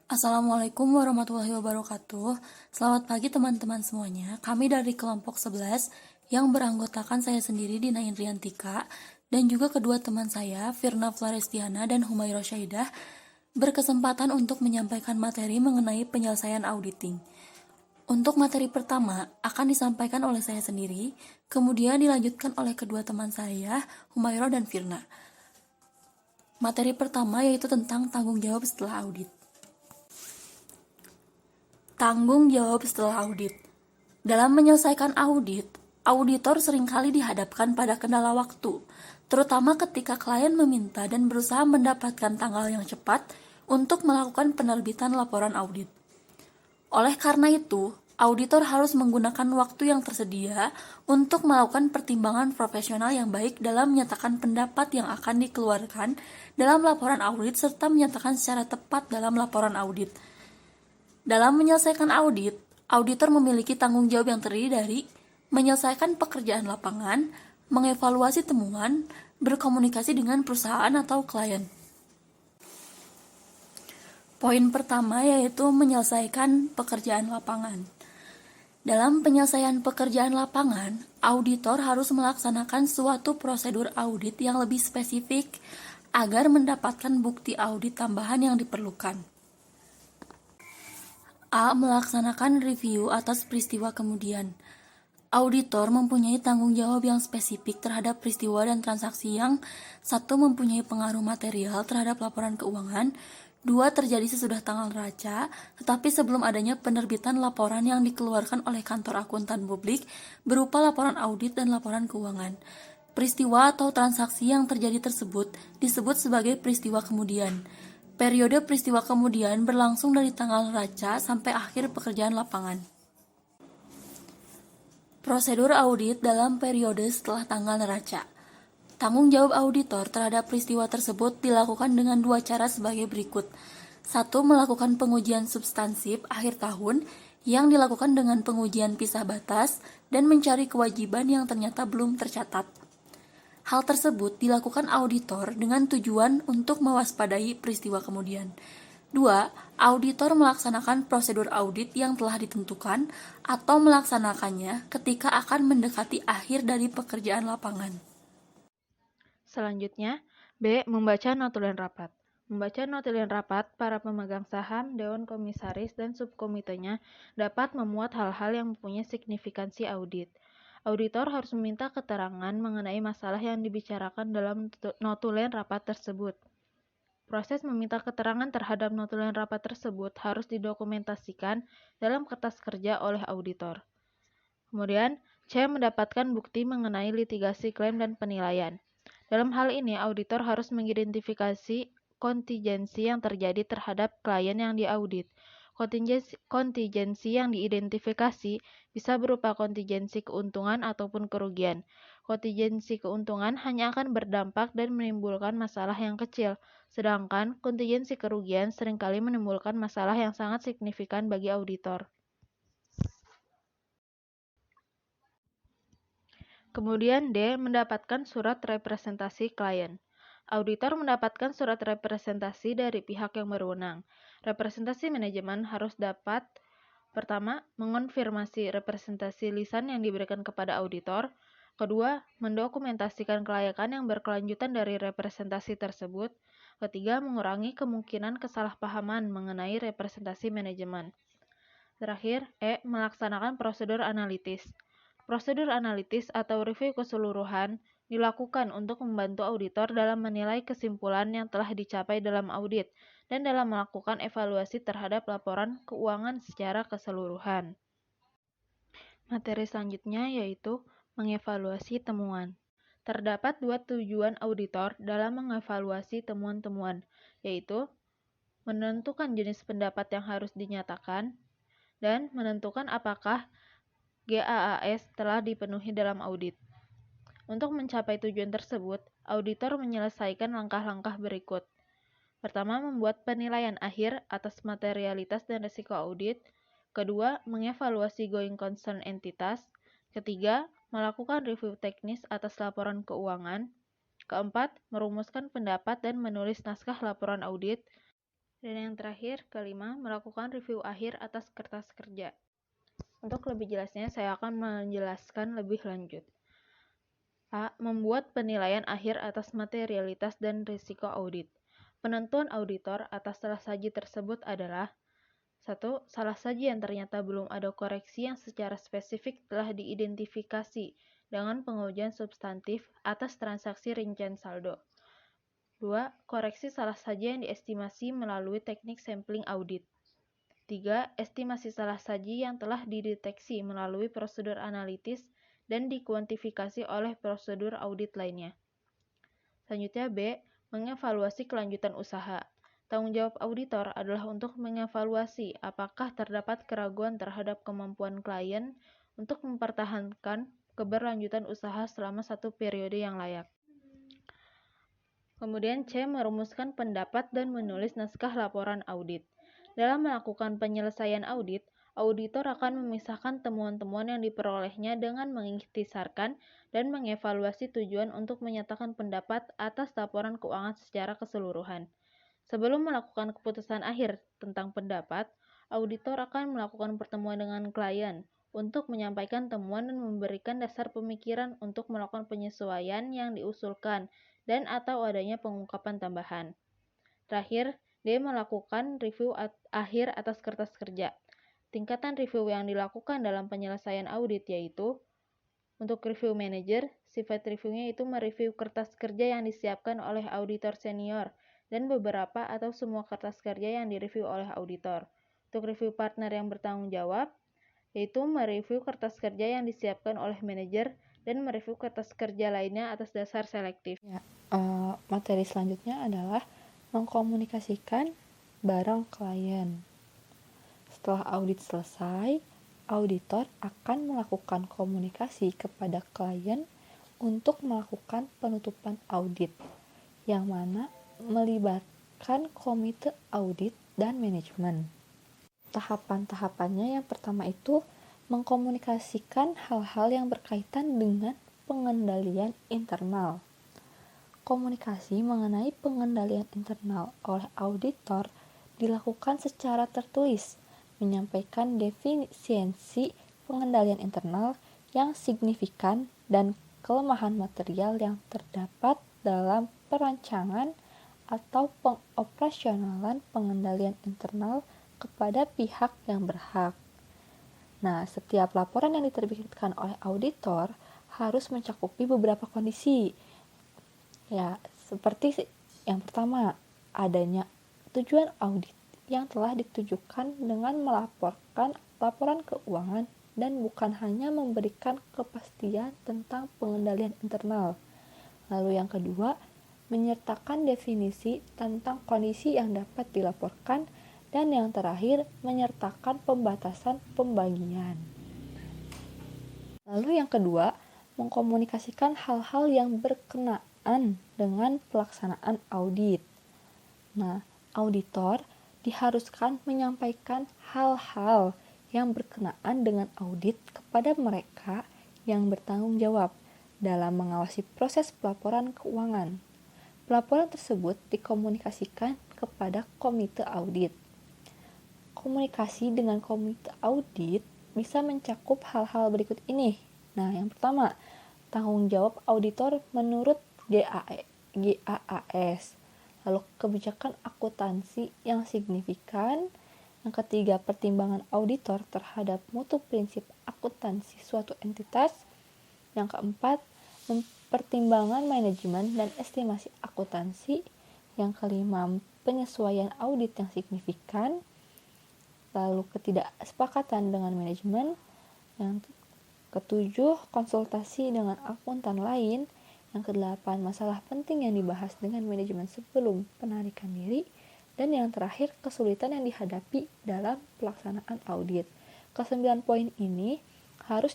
Assalamualaikum warahmatullahi wabarakatuh. Selamat pagi teman-teman semuanya. Kami dari kelompok 11 yang beranggotakan saya sendiri Dina Indriantika dan juga kedua teman saya Firna Florestiana dan Humaira Syaidah berkesempatan untuk menyampaikan materi mengenai penyelesaian auditing. Untuk materi pertama akan disampaikan oleh saya sendiri, kemudian dilanjutkan oleh kedua teman saya, Humaira dan Firna. Materi pertama yaitu tentang tanggung jawab setelah audit. Tanggung jawab setelah audit. Dalam menyelesaikan audit, auditor seringkali dihadapkan pada kendala waktu, terutama ketika klien meminta dan berusaha mendapatkan tanggal yang cepat untuk melakukan penerbitan laporan audit. Oleh karena itu, auditor harus menggunakan waktu yang tersedia untuk melakukan pertimbangan profesional yang baik dalam menyatakan pendapat yang akan dikeluarkan dalam laporan audit serta menyatakan secara tepat dalam laporan audit. Dalam menyelesaikan audit, auditor memiliki tanggung jawab yang terdiri dari menyelesaikan pekerjaan lapangan, mengevaluasi temuan, berkomunikasi dengan perusahaan atau klien. Poin pertama yaitu menyelesaikan pekerjaan lapangan. Dalam penyelesaian pekerjaan lapangan, auditor harus melaksanakan suatu prosedur audit yang lebih spesifik agar mendapatkan bukti audit tambahan yang diperlukan. A. Melaksanakan review atas peristiwa kemudian. Auditor mempunyai tanggung jawab yang spesifik terhadap peristiwa dan transaksi yang satu mempunyai pengaruh material terhadap laporan keuangan, dua terjadi sesudah tanggal neraca, tetapi sebelum adanya penerbitan laporan yang dikeluarkan oleh kantor akuntan publik berupa laporan audit dan laporan keuangan. Peristiwa atau transaksi yang terjadi tersebut disebut sebagai peristiwa kemudian. Periode peristiwa kemudian berlangsung dari tanggal neraca sampai akhir pekerjaan lapangan. Prosedur audit dalam periode setelah tanggal neraca. Tanggung jawab auditor terhadap peristiwa tersebut dilakukan dengan dua cara sebagai berikut. Satu, melakukan pengujian substansif akhir tahun yang dilakukan dengan pengujian pisah batas dan mencari kewajiban yang ternyata belum tercatat. Hal tersebut dilakukan auditor dengan tujuan untuk mewaspadai peristiwa kemudian. 2. Auditor melaksanakan prosedur audit yang telah ditentukan atau melaksanakannya ketika akan mendekati akhir dari pekerjaan lapangan. Selanjutnya, B. Membaca notulen rapat. Membaca notulen rapat, para pemegang saham, dewan komisaris, dan subkomitenya dapat memuat hal-hal yang mempunyai signifikansi audit. Auditor harus meminta keterangan mengenai masalah yang dibicarakan dalam notulen rapat tersebut. Proses meminta keterangan terhadap notulen rapat tersebut harus didokumentasikan dalam kertas kerja oleh auditor. Kemudian, C. Mendapatkan bukti mengenai litigasi klaim dan penilaian. Dalam hal ini, auditor harus mengidentifikasi kontingensi yang terjadi terhadap klien yang diaudit. Kontingensi yang diidentifikasi bisa berupa kontingensi keuntungan ataupun kerugian. Kontingensi keuntungan hanya akan berdampak dan menimbulkan masalah yang kecil, sedangkan kontingensi kerugian seringkali menimbulkan masalah yang sangat signifikan bagi auditor. Kemudian D. Mendapatkan surat representasi klien. Auditor mendapatkan surat representasi dari pihak yang berwenang. Representasi manajemen harus dapat pertama, mengonfirmasi representasi lisan yang diberikan kepada auditor. Kedua, mendokumentasikan kelayakan yang berkelanjutan dari representasi tersebut. Ketiga, mengurangi kemungkinan kesalahpahaman mengenai representasi manajemen. Terakhir, E. Melaksanakan prosedur analitis. Prosedur analitis atau review keseluruhan dilakukan untuk membantu auditor dalam menilai kesimpulan yang telah dicapai dalam audit dan dalam melakukan evaluasi terhadap laporan keuangan secara keseluruhan. Materi selanjutnya yaitu mengevaluasi temuan. Terdapat dua tujuan auditor dalam mengevaluasi temuan-temuan, yaitu menentukan jenis pendapat yang harus dinyatakan dan menentukan apakah GAAS telah dipenuhi dalam audit. Untuk mencapai tujuan tersebut, auditor menyelesaikan langkah-langkah berikut. Pertama, membuat penilaian akhir atas materialitas dan risiko audit. Kedua, mengevaluasi going concern entitas. Ketiga, melakukan review teknis atas laporan keuangan. Keempat, merumuskan pendapat dan menulis naskah laporan audit. Dan yang terakhir, kelima, melakukan review akhir atas kertas kerja. Untuk lebih jelasnya, saya akan menjelaskan lebih lanjut. A. Membuat penilaian akhir atas materialitas dan risiko audit. Penentuan auditor atas salah saji tersebut adalah 1. Salah saji yang ternyata belum ada koreksi yang secara spesifik telah diidentifikasi dengan pengujian substantif atas transaksi rincian saldo. 2. Koreksi salah saji yang diestimasi melalui teknik sampling audit. 3. Estimasi salah saji yang telah dideteksi melalui prosedur analitis dan dikuantifikasi oleh prosedur audit lainnya. Selanjutnya B. Mengevaluasi kelanjutan usaha. Tanggung jawab auditor adalah untuk mengevaluasi apakah terdapat keraguan terhadap kemampuan klien untuk mempertahankan keberlanjutan usaha selama satu periode yang layak. Kemudian C. Merumuskan pendapat dan menulis naskah laporan audit. Dalam melakukan penyelesaian audit, auditor akan memisahkan temuan-temuan yang diperolehnya dengan mengikhtisarkan dan mengevaluasi tujuan untuk menyatakan pendapat atas laporan keuangan secara keseluruhan. Sebelum melakukan keputusan akhir tentang pendapat, auditor akan melakukan pertemuan dengan klien untuk menyampaikan temuan dan memberikan dasar pemikiran untuk melakukan penyesuaian yang diusulkan dan atau adanya pengungkapan tambahan. Terakhir, D. Melakukan review akhir atas kertas kerja. Tingkatan review yang dilakukan dalam penyelesaian audit yaitu untuk review manager, sifat reviewnya itu mereview kertas kerja yang disiapkan oleh auditor senior dan beberapa atau semua kertas kerja yang direview oleh auditor. Untuk review partner yang bertanggung jawab, yaitu mereview kertas kerja yang disiapkan oleh manajer dan mereview kertas kerja lainnya atas dasar selektif. Materi selanjutnya adalah mengkomunikasikan bareng klien. Setelah audit selesai, auditor akan melakukan komunikasi kepada klien untuk melakukan penutupan audit, yang mana melibatkan komite audit dan manajemen. Tahapan-tahapannya yang pertama itu mengkomunikasikan hal-hal yang berkaitan dengan pengendalian internal. Komunikasi mengenai pengendalian internal oleh auditor dilakukan secara tertulis, menyampaikan defisiensi pengendalian internal yang signifikan dan kelemahan material yang terdapat dalam perancangan atau pengoperasionalan pengendalian internal kepada pihak yang berhak. Nah, setiap laporan yang diterbitkan oleh auditor harus mencakupi beberapa kondisi. Ya, seperti yang pertama, adanya tujuan audit yang telah ditujukan dengan melaporkan laporan keuangan dan bukan hanya memberikan kepastian tentang pengendalian internal. Lalu yang kedua, menyertakan definisi tentang kondisi yang dapat dilaporkan, dan yang terakhir, menyertakan pembatasan pembagian. Lalu yang kedua, mengkomunikasikan hal-hal yang berkenaan dengan pelaksanaan audit. Nah, auditor diharuskan menyampaikan hal-hal yang berkenaan dengan audit kepada mereka yang bertanggung jawab dalam mengawasi proses pelaporan keuangan. Pelaporan tersebut dikomunikasikan kepada komite audit. Komunikasi dengan komite audit bisa mencakup hal-hal berikut ini. Nah, yang pertama, tanggung jawab auditor menurut GAAS. Lalu kebijakan akuntansi yang signifikan. Yang ketiga, pertimbangan auditor terhadap mutu prinsip akuntansi suatu entitas. Yang keempat, pertimbangan manajemen dan estimasi akuntansi. Yang kelima, penyesuaian audit yang signifikan. Lalu ketidaksepakatan dengan manajemen. Yang ketujuh, konsultasi dengan akuntan lain. Yang kedelapan, masalah penting yang dibahas dengan manajemen sebelum penarikan diri. Dan yang terakhir, kesulitan yang dihadapi dalam pelaksanaan audit. Ke-9 poin ini harus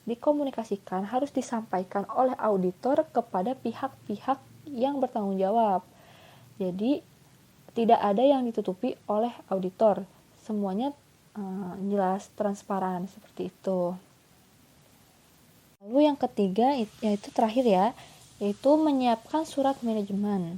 dikomunikasikan, harus disampaikan oleh auditor kepada pihak-pihak yang bertanggung jawab. Jadi tidak ada yang ditutupi oleh auditor, semuanya jelas, transparan, seperti itu. Lalu yang ketiga, yaitu terakhir ya, yaitu menyiapkan surat manajemen.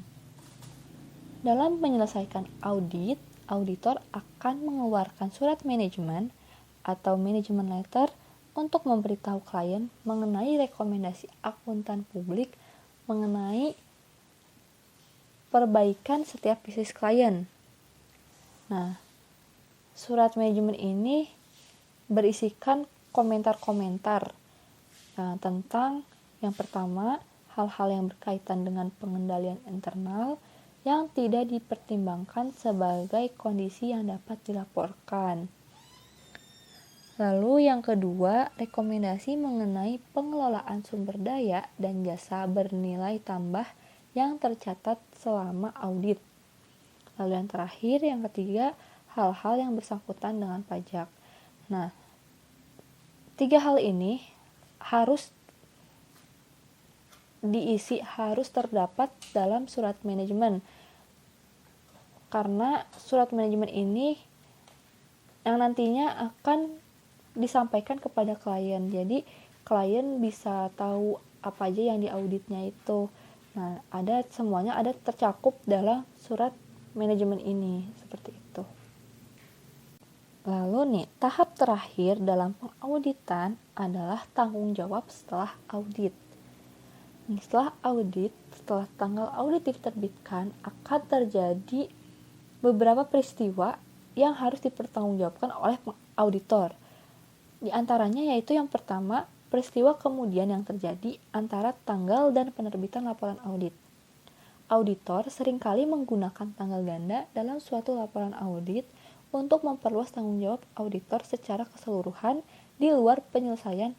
Dalam menyelesaikan audit, auditor akan mengeluarkan surat manajemen atau manajemen letter untuk memberitahu klien mengenai rekomendasi akuntan publik mengenai perbaikan setiap bisnis klien. Nah, surat manajemen ini berisikan komentar-komentar tentang yang pertama, hal-hal yang berkaitan dengan pengendalian internal yang tidak dipertimbangkan sebagai kondisi yang dapat dilaporkan. Lalu yang kedua, rekomendasi mengenai pengelolaan sumber daya dan jasa bernilai tambah yang tercatat selama audit. Lalu yang terakhir, yang ketiga, hal-hal yang bersangkutan dengan pajak. Nah, 3 hal ini harus terdapat dalam surat manajemen. Karena surat manajemen ini yang nantinya akan disampaikan kepada klien. Jadi klien bisa tahu apa aja yang diauditnya itu. Nah, semuanya ada tercakup dalam surat manajemen ini, seperti itu. Lalu nih, tahap terakhir dalam pengauditan adalah tanggung jawab setelah audit. Setelah tanggal audit diterbitkan, akan terjadi beberapa peristiwa yang harus dipertanggungjawabkan oleh auditor. Di antaranya yaitu yang pertama, peristiwa kemudian yang terjadi antara tanggal dan penerbitan laporan audit. Auditor seringkali menggunakan tanggal ganda dalam suatu laporan audit untuk memperluas tanggung jawab auditor secara keseluruhan di luar penyelesaian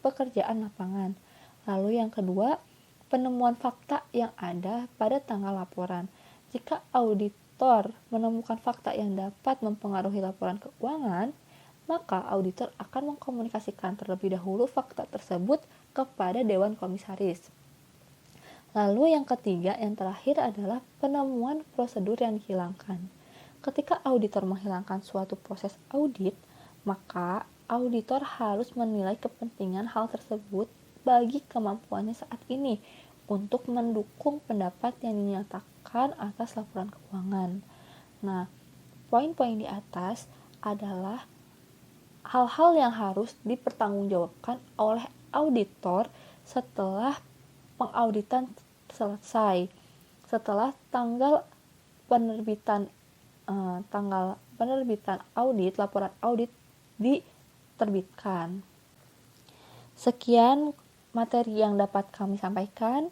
pekerjaan lapangan. Lalu yang kedua, penemuan fakta yang ada pada tanggal laporan. Jika auditor menemukan fakta yang dapat mempengaruhi laporan keuangan, maka auditor akan mengkomunikasikan terlebih dahulu fakta tersebut kepada Dewan Komisaris. Lalu yang ketiga, yang terakhir adalah penemuan prosedur yang dihilangkan. Ketika auditor menghilangkan suatu proses audit, maka auditor harus menilai kepentingan hal tersebut bagi kemampuannya saat ini untuk mendukung pendapat yang dinyatakan atas laporan keuangan. Nah, poin-poin di atas adalah hal-hal yang harus dipertanggungjawabkan oleh auditor setelah pengauditan selesai, setelah tanggal penerbitan audit, laporan audit diterbitkan. Sekian materi yang dapat kami sampaikan.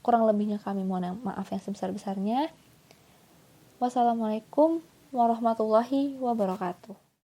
Kurang lebihnya kami mohon maaf yang sebesar-besarnya. Wassalamualaikum warahmatullahi wabarakatuh.